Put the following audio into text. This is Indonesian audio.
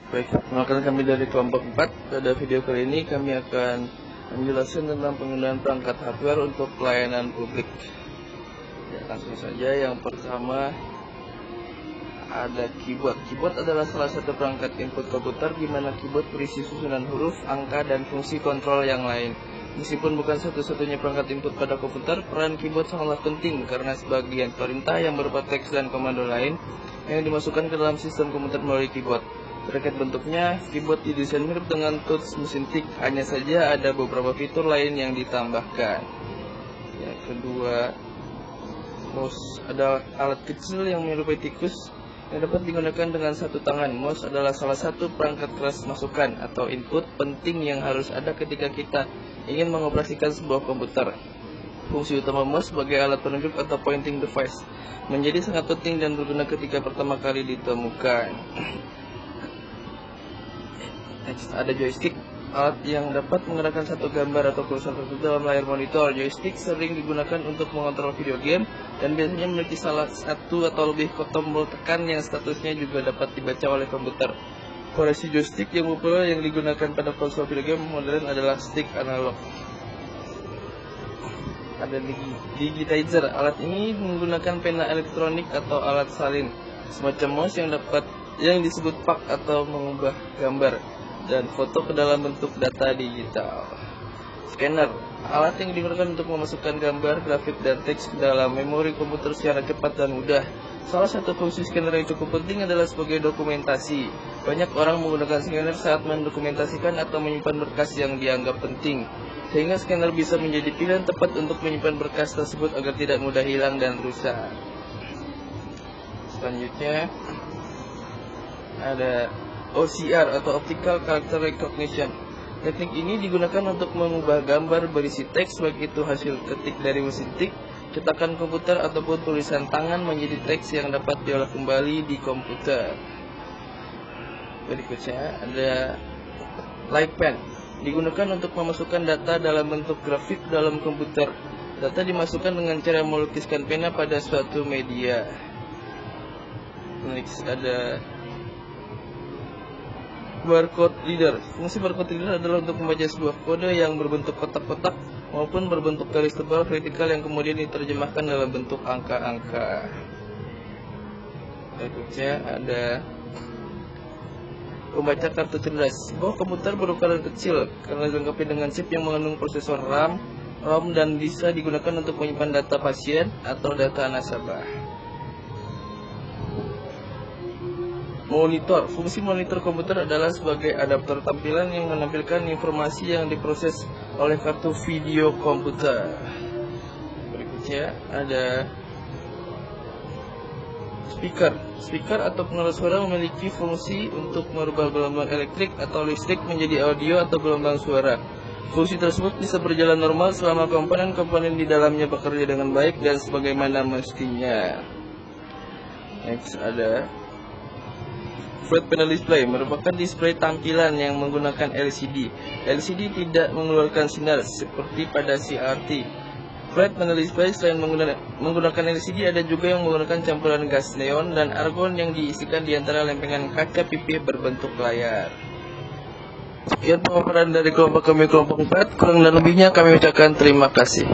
Baik, perkenalkan kami dari kelompok 4. Pada video kali ini kami akan menjelaskan tentang penggunaan perangkat hardware untuk pelayanan publik. Ya, langsung saja. Yang pertama ada keyboard. Keyboard adalah salah satu perangkat input komputer di mana keyboard berisi susunan huruf, angka, dan fungsi kontrol yang lain. Meskipun bukan satu-satunya perangkat input pada komputer, peran keyboard sangatlah penting karena sebagian perintah yang berupa teks dan komando lain yang dimasukkan ke dalam sistem komputer melalui keyboard. Terkait bentuknya, keyboard didesain mirip dengan tools mesin tik, hanya saja ada beberapa fitur lain yang ditambahkan. Yang kedua, mouse. Ada alat kecil yang menyerupai tikus yang dapat digunakan dengan satu tangan. Mouse adalah salah satu perangkat keras masukan atau input penting yang harus ada ketika kita ingin mengoperasikan sebuah komputer. Fungsi utama mouse sebagai alat penunjuk atau pointing device menjadi sangat penting dan berguna ketika pertama kali ditemukan. Next, ada joystick, alat yang dapat menggerakkan satu gambar atau kursor tertentu dalam layar monitor. Joystick sering digunakan untuk mengontrol video game dan biasanya memiliki salah satu atau lebih tombol tekan yang statusnya juga dapat dibaca oleh komputer. Variasi joystick yang populer yang digunakan pada konsol video game modern adalah stick analog. Ada digitizer, alat ini menggunakan pena elektronik atau alat salin, semacam mouse yang disebut pak atau mengubah gambar dan foto ke dalam bentuk data digital. Scanner, alat yang digunakan untuk memasukkan gambar, grafik, dan teks ke dalam memori komputer secara cepat dan mudah. Salah satu fungsi scanner yang cukup penting adalah sebagai dokumentasi. Banyak orang menggunakan scanner saat mendokumentasikan atau menyimpan berkas yang dianggap penting, sehingga scanner bisa menjadi pilihan tepat untuk menyimpan berkas tersebut agar tidak mudah hilang dan rusak. Selanjutnya ada OCR atau Optical Character Recognition. Teknik ini digunakan untuk mengubah gambar berisi teks, baik itu hasil ketik dari mesin tik, cetakan komputer, ataupun tulisan tangan menjadi teks yang dapat diolah kembali di komputer. Berikutnya ada Light Pen. Digunakan untuk memasukkan data dalam bentuk grafik dalam komputer. Data dimasukkan dengan cara melukiskan pena pada suatu media. Next ada barcode reader. Fungsi barcode reader adalah untuk membaca sebuah kode yang berbentuk kotak-kotak maupun berbentuk garis tebal vertikal yang kemudian diterjemahkan dalam bentuk angka-angka. Berikutnya ada pembaca kartu cerdas. Sebuah komputer berukuran kecil karena dilengkapi dengan chip yang mengandung prosesor RAM, ROM, dan bisa digunakan untuk menyimpan data pasien atau data nasabah. Monitor. Fungsi monitor komputer adalah sebagai adaptor tampilan yang menampilkan informasi yang diproses oleh kartu video komputer. Berikutnya ada speaker. Speaker atau pengeras suara memiliki fungsi untuk merubah gelombang elektrik atau listrik menjadi audio atau gelombang suara. Fungsi tersebut bisa berjalan normal selama komponen-komponen di dalamnya bekerja dengan baik dan sebagaimana mestinya. Next ada Flat Panel Display, merupakan display tampilan yang menggunakan LCD. LCD tidak mengeluarkan sinar seperti pada CRT. Flat Panel Display selain menggunakan LCD, ada juga yang menggunakan campuran gas neon dan argon yang diisikan di antara lempengan kaca pipi berbentuk layar. Sekian pemaparan dari kelompok kami, kelompok 4. Kurang dan lebihnya kami ucapkan terima kasih.